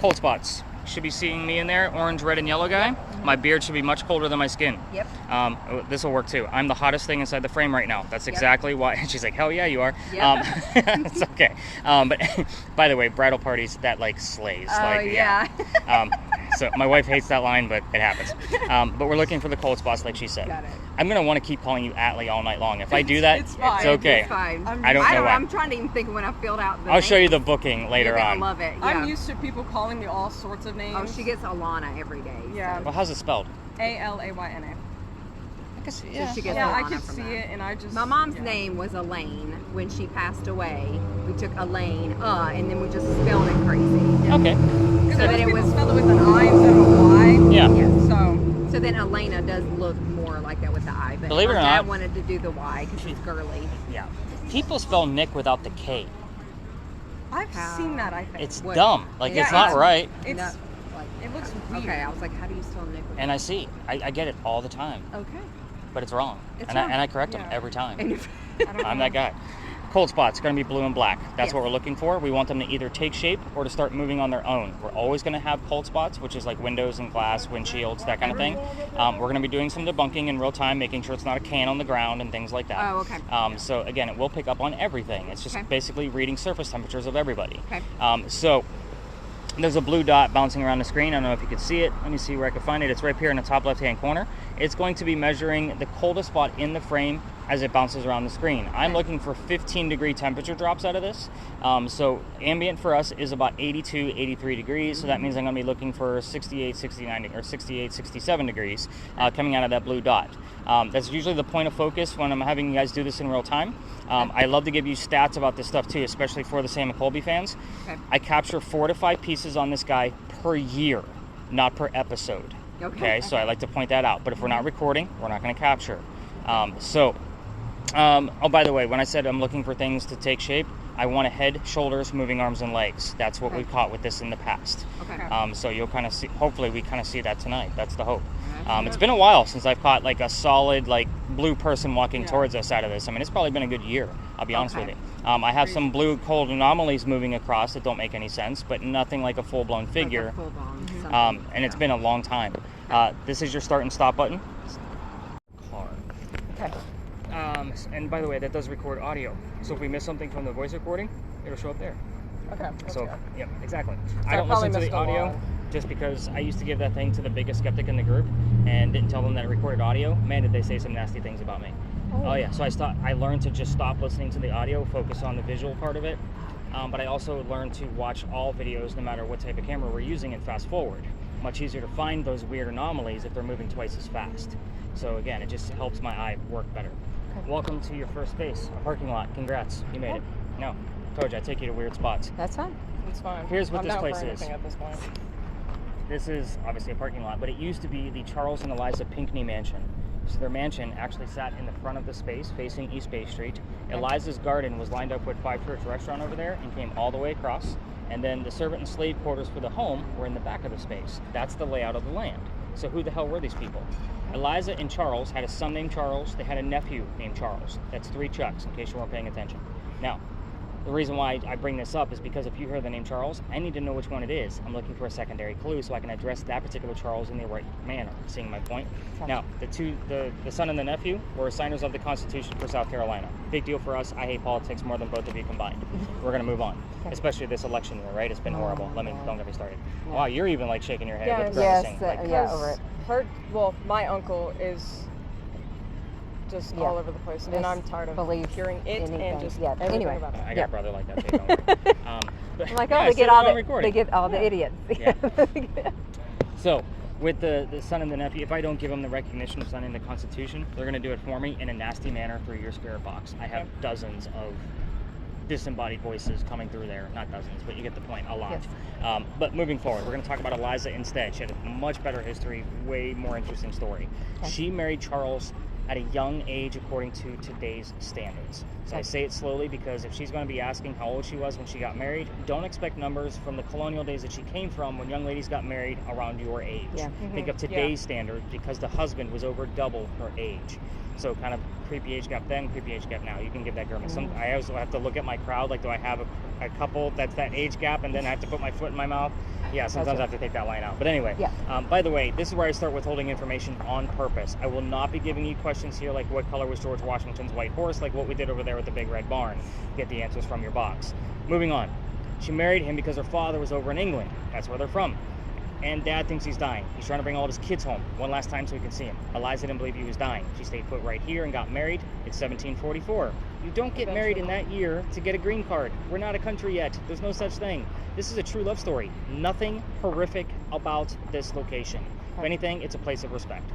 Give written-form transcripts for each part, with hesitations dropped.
cold spots. Should be seeing me in there, orange, red, and yellow guy. My beard should be much colder than my skin. Yep. This will work too. I'm the hottest thing inside the frame right now. That's exactly why. She's like, hell yeah, you are. Yep. It's okay. But by the way, bridal parties, that like slays. Yeah. So my wife hates that line, but it happens. But we're looking for the cold spots, like she said. Got it. I'm gonna want to keep calling you Atlee all night long. If I do that, it's fine. it's okay. It's fine. I don't know why. I'm trying to even think of when I filled out the I'll show you names. the booking later You're gonna on. love it. Yeah. I'm used to people calling me all sorts of names. Oh, she gets Alana every day. Yeah. Well, how's it spelled? Alayna. I can see, So she gets Yeah, I Alana could from see that. it, and I just. My mom's name was Elaine. When she passed away, we took Elaine, and then we just spelled it crazy. Okay. Because So most then it people was- spell it with an I instead of a Y. Yeah. So. So then Elena does look more like that with the I, but Believe it her or dad not- wanted to do the Y because she's girly. Yeah. People spell Nick without the K. I've How? seen that, I think. It's What? dumb. Like, Yeah, it's not it's- right. It's, No, like, it looks weird. okay, I was like, how do you spell Nick? And I see. I get it all the time. Okay. But it's wrong. It's and wrong. I correct them Yeah. every time. And if- I don't I'm know. that guy. Cold spots, going to be blue and black. That's Yes. what we're looking for. We want them to either take shape or to start moving on their own. We're always going to have cold spots, which is like windows and glass, windshields, that kind of thing. We're going to be doing some debunking in real time, making sure it's not a can on the ground and things like that. Oh, okay. So again, it will pick up on everything. It's just Okay. basically reading surface temperatures of everybody. Okay. So there's a blue dot bouncing around the screen. I don't know if you can see it. Let me see where I can find it. It's right here in the top left-hand corner. It's going to be measuring the coldest spot in the frame as it bounces around the screen. I'm looking for 15-degree temperature drops out of this. So ambient for us is about 82, 83 degrees. So that means I'm going to be looking for 68, 69, or 68, 67 degrees coming out of that blue dot. That's usually the point of focus when I'm having you guys do this in real time. I love to give you stats about this stuff too, especially for the Sam McColby fans. Okay. I capture 4 to 5 pieces on this guy per year, not per episode. Okay. So I like to point that out. But if we're not recording, we're not going to capture. Oh, by the way, when I said I'm looking for things to take shape, I want a head, shoulders, moving arms, and legs. That's what we've caught with this in the past. Okay. So you'll kind of see, hopefully we kind of see that tonight. That's the hope. It's been a while since I've caught like a solid like blue person walking towards us out of this. I mean, it's probably been a good year, I'll be honest with you. I have some blue cold anomalies moving across that don't make any sense, but nothing like a full-blown figure. Like a full-blown something. And it's been a long time. This is your start and stop button. Car. Okay. And by the way, that does record audio. So if we miss something from the voice recording, it'll show up there. Okay. So, yep, exactly. So I don't probably listen to missed the a audio lot. just because I used to give that thing to the biggest skeptic in the group and didn't tell them that it recorded audio. Man, did they say some nasty things about me. Oh yeah, so I learned to just stop listening to the audio, focus on the visual part of it. But I also learned to watch all videos, no matter what type of camera we're using, and fast forward. Much easier to find those weird anomalies if they're moving twice as fast. So again, it just helps my eye work better. Welcome to your first space, a parking lot. Congrats, you made it. No, told you, I take you to weird spots. That's fine. It's fine. Here's what I'm this down place for is. anything at this point. This is obviously a parking lot, but it used to be the Charles and Eliza Pinckney mansion. So their mansion actually sat in the front of the space facing East Bay Street. Eliza's garden was lined up with Five Church Restaurant over there and came all the way across. And then the servant and slave quarters for the home were in the back of the space. That's the layout of the land. So who the hell were these people? Eliza and Charles had a son named Charles. They had a nephew named Charles. That's 3 Chucks, in case you weren't paying attention. Now, the reason why I bring this up is because if you hear the name Charles, I need to know which one it is. I'm looking for a secondary clue so I can address that particular Charles in the right manner. Seeing my point? Now, the son and the nephew were signers of the Constitution for South Carolina. Big deal for us. I hate politics more than both of you combined. We're going to move on, especially this election year, right? It's been horrible. Don't get me started. Wow, you're even like shaking your head with grimacing. Over it. My uncle is just all over the place, and I'm tired of hearing it and just everything about it. I got a brother like that too. Don't worry. But, I'm like, yeah, they get all the idiots. Yeah. So, with the son and the nephew, if I don't give them the recognition of signing the Constitution, they're going to do it for me in a nasty manner through your spirit box. I have dozens of disembodied voices coming through there. Not dozens, but you get the point, a lot. Yes. But moving forward, we're going to talk about Eliza instead. She had a much better history, way more interesting story. Okay. She married Charles at a young age according to today's standards. So I say it slowly because if she's going to be asking how old she was when she got married, don't expect numbers from the colonial days that she came from when young ladies got married around your age. Yeah. Think of today's standard because the husband was over double her age. So kind of creepy age gap then, creepy age gap now. You can give that girl. I also have to look at my crowd, like do I have a couple that's that age gap and then I have to put my foot in my mouth? Yeah, sometimes I have to take that line out. But anyway, by the way, this is where I start withholding information on purpose. I will not be giving you questions here like what color was George Washington's white horse, like what we did over there with the big red barn. Get the answers from your box. Moving on. She married him because her father was over in England. That's where they're from. And Dad thinks he's dying. He's trying to bring all of his kids home one last time so he can see him. Eliza didn't believe he was dying. She stayed put right here and got married. It's 1744. You don't get married in that year to get a green card. We're not a country yet. There's no such thing. This is a true love story. Nothing horrific about this location. If anything, it's a place of respect.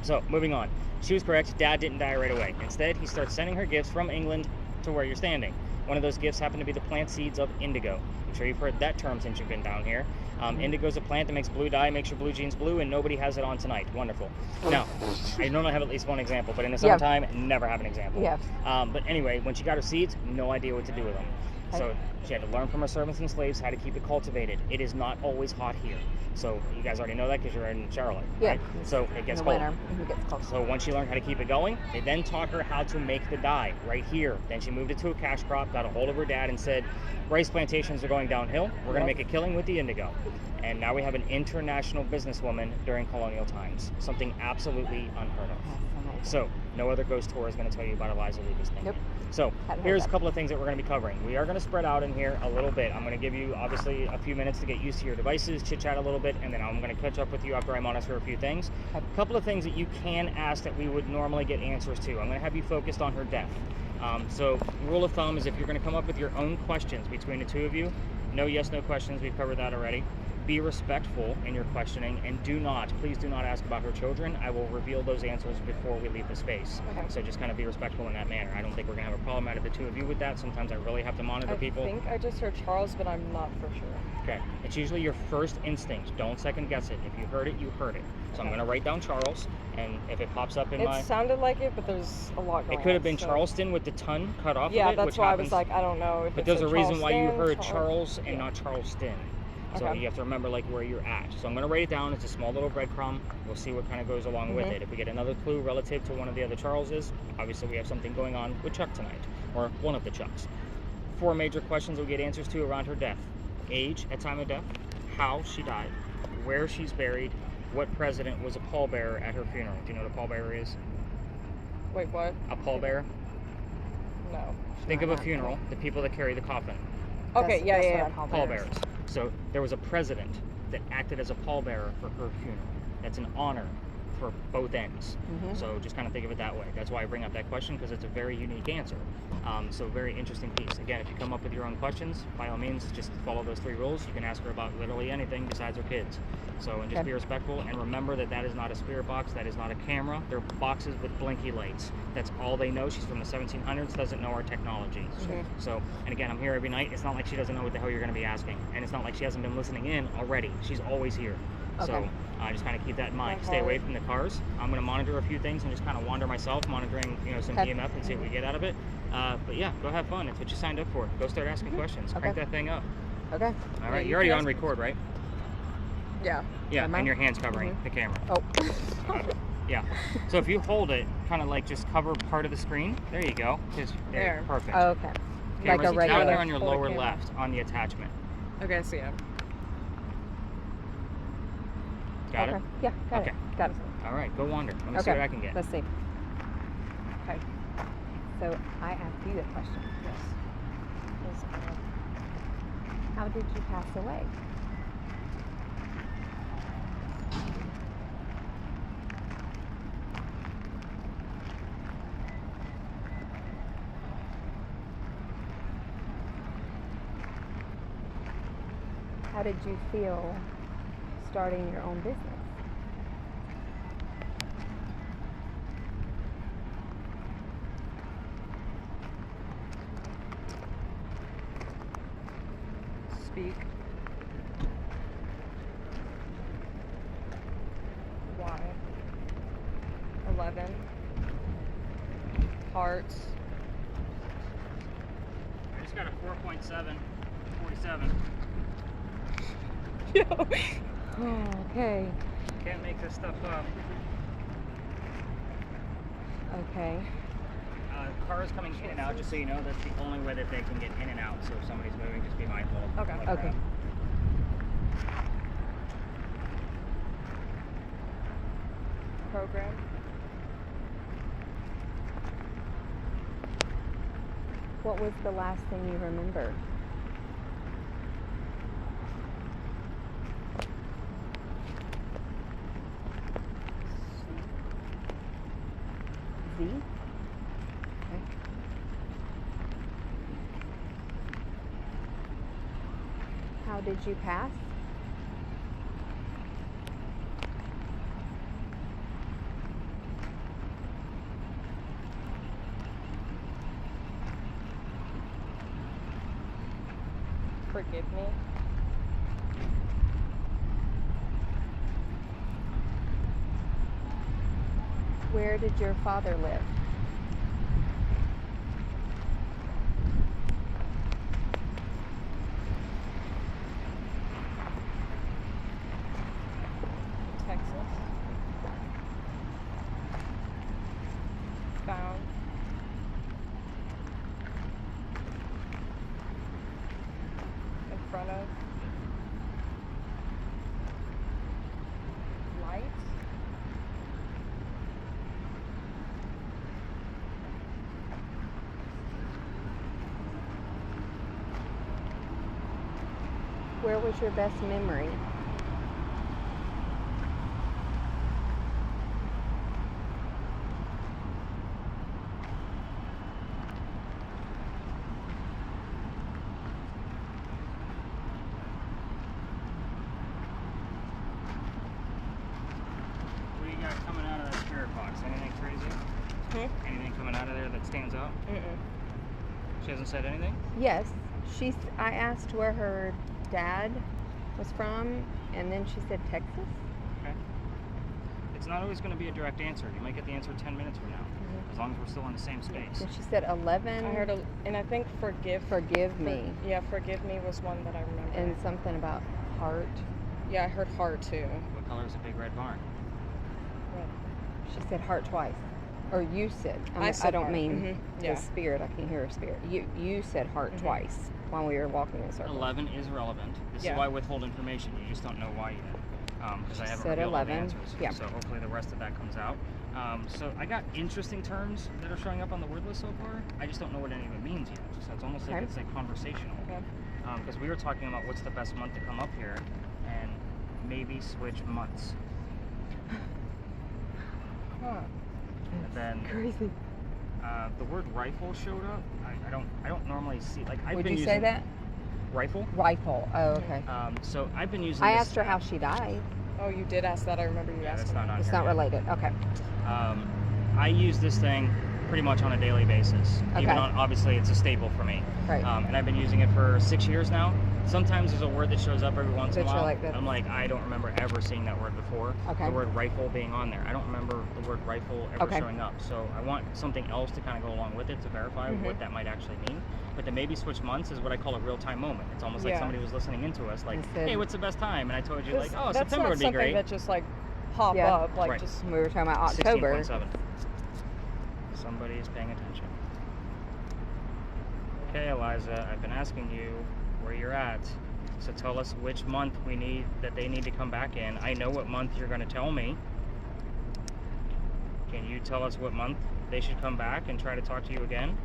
So, moving on. She was correct. Dad didn't die right away. Instead, he starts sending her gifts from England to where you're standing. One of those gifts happened to be the plant seeds of indigo. I'm sure you've heard that term since you've been down here. Indigo is a plant that makes blue dye, makes your blue jeans blue, and nobody has it on tonight. Wonderful. Now, I normally have at least one example, but in the summertime, never have an example. But anyway, when she got her seeds, no idea what to do with them. So she had to learn from her servants and slaves how to keep it cultivated. It is not always hot here. So you guys already know that because you're in Charlotte, right? So it gets cold. It gets cold. So once she learned how to keep it going, they then taught her how to make the dye right here. Then she moved it to a cash crop, got a hold of her dad and said, rice plantations are going downhill. We're going to make a killing with the indigo. And now we have an international businesswoman during colonial times. Something absolutely unheard of. So no other ghost tour is going to tell you about Eliza Lucas thing. So here's a couple of things that we're going to be covering. We are going to spread out in here a little bit. I'm going to give you obviously a few minutes to get used to your devices, chit chat a little bit, and then I'm going to catch up with you after I monitor a few things. A couple of things that you can ask that we would normally get answers to. I'm going to have you focused on her death. So rule of thumb is if you're going to come up with your own questions between the two of you, no yes, no questions. We've covered that already. Be respectful in your questioning, and please do not ask about her children. I will reveal those answers before we leave the space. So just kind of be respectful in that manner. I don't think we're going to have a problem out of the two of you with that. Sometimes I really have to monitor people. I think I just heard Charles, but I'm not for sure. Okay. It's usually your first instinct. Don't second guess it. If you heard it, you heard it. So I'm going to write down Charles, and if it pops up in It sounded like it, but there's a lot going on. It could have been Charleston with the ton cut off of it. Yeah, that's why I was like, I don't know. But there's a reason why you heard Charles and not Charleston. So you have to remember like where you're at. So I'm going to write it down. It's a small little breadcrumb. We'll see what kind of goes along with it. If we get another clue relative to one of the other Charleses, obviously we have something going on with Chuck tonight, or one of the Chucks. 4 major questions we'll get answers to around her death. Age at time of death, how she died, where she's buried, what president was a pallbearer at her funeral. Do you know what a pallbearer is? Wait, what? A pallbearer? No. Think of a funeral, the people that carry the coffin. Okay, yeah. Pallbearers. So there was a president that acted as a pallbearer for her funeral. That's an honor for both ends. So just kind of think of it that way. That's why I bring up that question, because it's a very unique answer. So very interesting piece. Again, if you come up with your own questions, by all means, just follow those 3 rules. You can ask her about literally anything besides her kids. So, and just be respectful, and remember that that is not a spirit box, that is not a camera. They're boxes with blinky lights. That's all they know. She's from the 1700s, doesn't know our technology. So, and again, I'm here every night. It's not like she doesn't know what the hell you're going to be asking. And it's not like she hasn't been listening in already. She's always here. So just kind of keep that in mind. Stay away from the cars. I'm going to monitor a few things and just kind of wander myself, monitoring some EMF and see what we get out of it. But yeah, go have fun. It's what you signed up for. Go start asking questions. Crank that thing up. All right, you're already on record, right? Yeah. Yeah, and your hand's covering the camera. Yeah. So if you hold it, kind of like just cover part of the screen. There you go. There. Perfect. Okay. Camera's like a regular. down there on your lower left on the attachment. Okay, I see it. Got it? Yeah, got it. Got it. All right, go wander. Let me see what I can get. Let's see. Okay. So I asked you the question. Yes. How did you pass away? How did you feel starting your own business? Speak. Why? 11. Hearts. I just got a 4.7, 47. Okay. Can't make this stuff up. Okay. Cars coming in and out, just so you know, that's the only way that they can get in and out. So if somebody's moving, just be mindful. Okay. Okay. program. What was the last thing you remember? Z? Okay. How did you pass? Forgive me. Where did your father live? Texas. Found. In front of. Lights. Where was your best memory? What do you got coming out of that spirit box? Anything crazy? Anything coming out of there that stands out? She hasn't said anything? Yes. I asked where her dad was from, and then she said Texas. Okay. It's not always going to be a direct answer. You might get the answer 10 minutes from now, as long as we're still in the same space. And she said 11. I heard, and I think forgive me. Yeah, forgive me was one that I remember. And something about heart. Yeah, I heard heart too. What color is a big red barn? Red. She said heart twice. Or you said. I said I don't heart. mean Yeah. the spirit. I can hear a spirit. You said heart twice while we were walking in a circle. 11 is relevant. This is why I withhold information. You just don't know why yet. Because I haven't said revealed all the 11. answers. Yeah. So hopefully the rest of that comes out. So I got interesting terms that are showing up on the word list so far. I just don't know what any of it means yet. So it's almost like it's like conversational. Okay. Because we were talking about what's the best month to come up here, and maybe switch months. Huh. And then Crazy. the word rifle showed up. I don't normally see, like, I've Would been you using say that? rifle. Rifle. Oh, okay. So I've been using. I this asked her how she died. Oh, you did ask that. I remember you Yeah, asked. that's not on It's here not yet. related. Okay. I use this thing pretty much on a daily basis. Okay. Even on, obviously, it's a staple for me. Right. And I've been using it for 6 years now. Sometimes there's a word that shows up every once in a That you're while. like that. I'm like, I don't remember ever seeing that word before. Okay. The word rifle being on there. I don't remember the word rifle ever Okay. showing up. So I want something else to kind of go along with it to verify what that might actually mean. But the maybe switch months is what I call a real-time moment. It's almost like somebody was listening into us, like, said- hey, what's the best time? And I told you, like, oh, that's September not would be something great. that just like pop Yeah. up, like Right. just. We were talking about October. 16.7. Somebody is paying attention. Okay, Eliza, I've been asking you where you're at. So tell us which month they need to come back in. I know what month you're going to tell me. Can you tell us what month they should come back and try to talk to you again?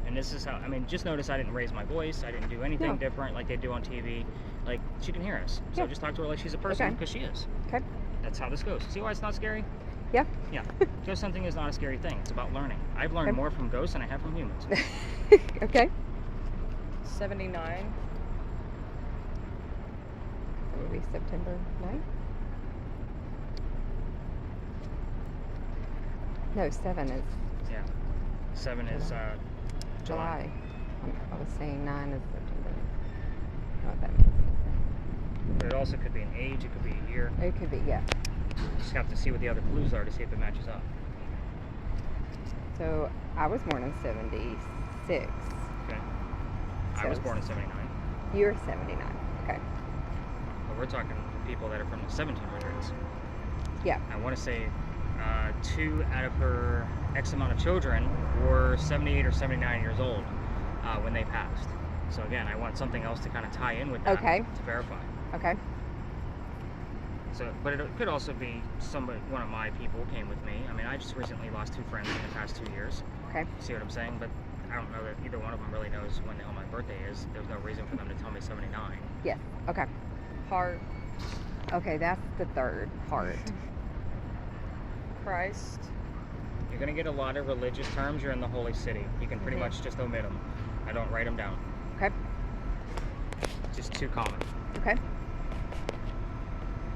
And this is how, I mean, just notice I didn't raise my voice. I didn't do anything different like they do on TV. Like, she can hear us. So just talk to her like she's a person, because she is. Okay. That's how this goes. See why it's not scary? Yeah. Yeah. Ghost hunting is not a scary thing. It's about learning. I've learned more from ghosts than I have from humans. Okay. 79. That would be September 9th? No, 7 is Yeah. 7 is July. I was saying 9 is September. I don't know what that means. But it also could be an age. It could be a year. It could be, yeah. You just have to see what the other clues are to see if it matches up. So I was born in 76. Okay. I was born in 79. You're 79. Okay. But we're talking people that are from the 1700s. Yeah. I want to say 2 out of her X amount of children were 78 or 79 years old when they passed. So again, I want something else to kind of tie in with that to verify. Okay. So, but it could also be one of my people came with me. I mean, I just recently lost 2 friends in the past 2 years. Okay. See what I'm saying? But I don't know that either one of them really knows when the hell my birthday is. There's no reason for them to tell me 79. Yes. Okay. Heart. Okay, that's the third part. Christ. You're gonna get a lot of religious terms. You're in the holy city. You can pretty much just omit them. I don't write them down. Okay. Just too common. Okay.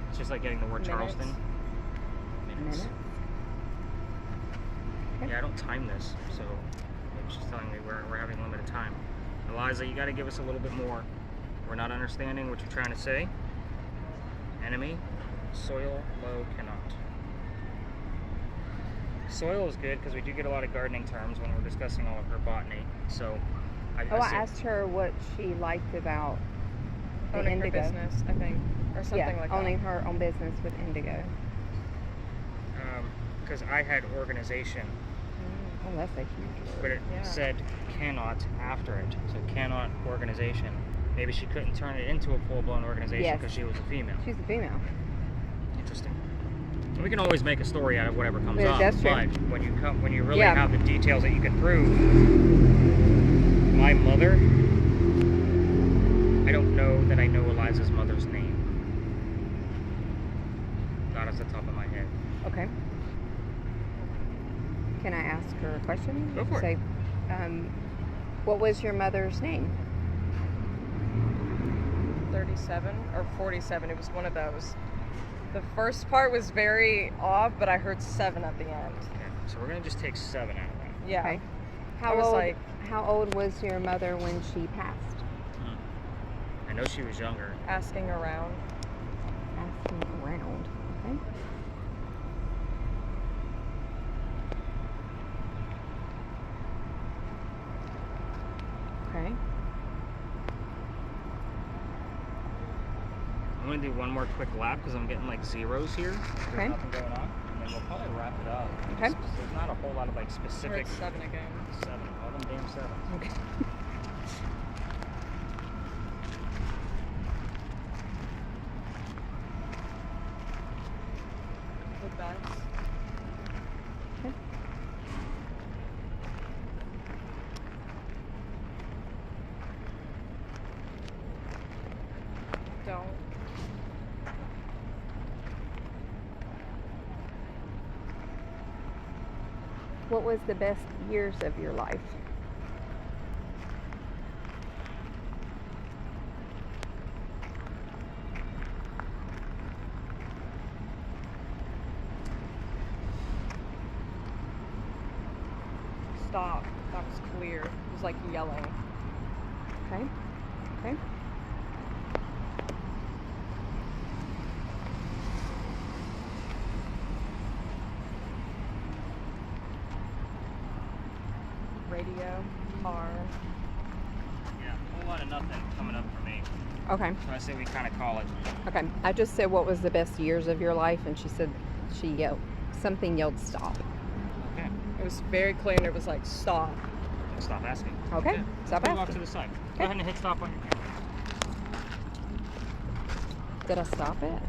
It's just like getting the word Minutes. Charleston. Minutes. Okay. Yeah, I don't time this, so maybe she's telling me we're having limited time. Eliza, you got to give us a little bit more. We're not understanding what you're trying to say. Enemy, soil, low, cannot. Soil is good because we do get a lot of gardening terms when we're discussing all of her botany. So, I asked her what she liked about the owning indigo. her business, I think, or something like that. Owning her own business with indigo. Because I had organization, Oh, that's a huge word. but it said cannot after it. So cannot organization. Maybe she couldn't turn it into a full-blown organization because she was a female. She's a female. Interesting. We can always make a story out of whatever comes up. That's true. But when you really have the details that you can prove, my mother, I don't know that I know Eliza's mother's name. Not off the top of my head. Okay. Can I ask her a question? Go for it. Say, what was your mother's name? 37 or 47. It was one of those. The first part was very off, but I heard 7 at the end. Okay, so we're gonna just take 7 out of that. Yeah. Okay. How old was your mother when she passed? I know she was younger. Asking around. Asking around. Okay. Okay. I'm gonna do one more quick lap because I'm getting like zeros here. There's Okay. nothing going on, and then we'll probably wrap it up. Okay. There's not a whole lot of like I specific. heard 7 again. 7. All them damn 7s. Okay. With bags. Okay. Don't. What was the best years of your life? Stop. That was clear. It was like yelling. Okay. Okay. Radio. Car. Yeah, a whole lot of nothing coming up for me. Okay. So I say we kind of call it. Okay. I just said what was the best years of your life, and she said she yelled stop. Okay. It was very clear, and it was like stop. Stop asking. Okay. Stop Move off asking. to the side. Okay. Go ahead and hit stop on your camera. Did I stop it?